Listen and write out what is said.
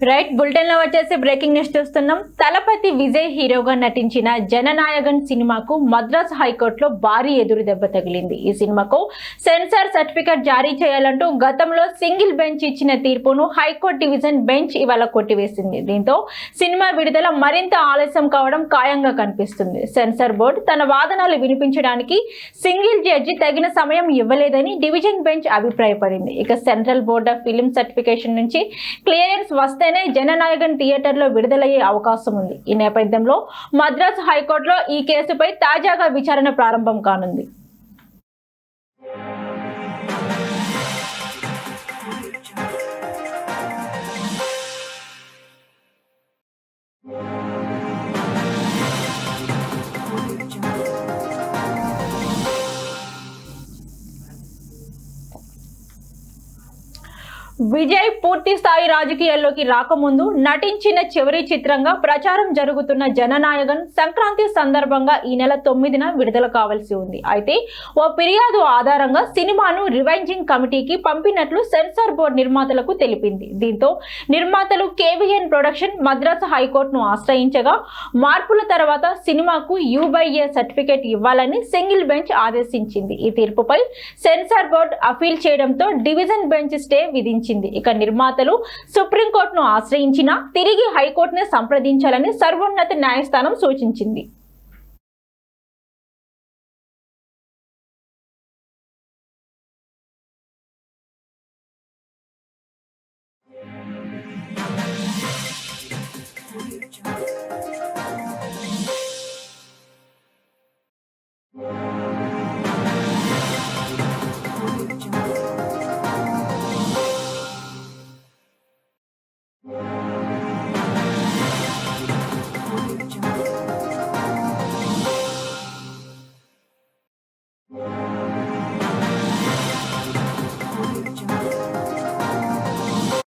Right bulletin లో వచ్చేసి breaking news చూస్తున్నాం. తలపతి విజయ్ హీరోగా నటించిన జననాయగన్ సినిమాకు మద్రాస్ హైకోర్టులో భారీ ఎదురు దెబ్బ తగిలింది. ఈ సినిమాకు సెన్సార్ సర్టిఫికెట్ జారీ చేయాలంటూ గతంలో సింగిల్ బెంచ్ ఇచ్చిన తీర్పును హైకోర్టు డివిజన్ బెంచ్ ఇవాళ కొట్టివేసింది. దీంతో సినిమా విడుదల మరింత ఆలస్యం కావడం ఖాయంగా కనిపిస్తుంది. సెన్సార్ బోర్డు తన వాదనలు వినిపించడానికి సింగిల్ జడ్జి తగిన సమయం ఇవ్వలేదని డివిజన్ బెంచ్ అభిప్రాయపడింది. ఇక central board of film certification నుంచి క్లియరెన్స్ వస్తే జననాయగన్ థియేటర్ లో విడుదలయ్యే అవకాశం ఉంది. ఈ నేపథ్యంలో మద్రాస్ హైకోర్టులో ఈ కేసుపై తాజాగా విచారణ ప్రారంభం కానుంది. విజయ్ పూర్తి స్థాయి రాజకీయాల్లోకి రాకముందు నటించిన చివరి చిత్రంగా ప్రచారం జరుగుతున్న జననాయగన్ సంక్రాంతి సందర్భంగా ఈ నెల 9న విడుదల కావాల్సి ఉంది. అయితే ఓ ఫిర్యాదు ఆధారంగా సినిమాను రివైంజింగ్ కమిటీకి పంపినట్లు సెన్సార్ బోర్డు నిర్మాతలకు తెలిపింది. దీంతో నిర్మాతలు కేవీఎన్ ప్రొడక్షన్ మద్రాసు హైకోర్టును ఆశ్రయించగా మార్పుల తర్వాత సినిమాకు U/A సర్టిఫికేట్ ఇవ్వాలని సింగిల్ బెంచ్ ఆదేశించింది. ఈ తీర్పుపై సెన్సార్ బోర్డు అపీల్ చేయడంతో డివిజన్ బెంచ్ స్టే విధించింది. ఇక నిర్మాతలు సుప్రీంకోర్టును ఆశ్రయించినా తిరిగి హైకోర్టును సంప్రదించాలని సర్వోన్నత న్యాయస్థానం సూచించింది.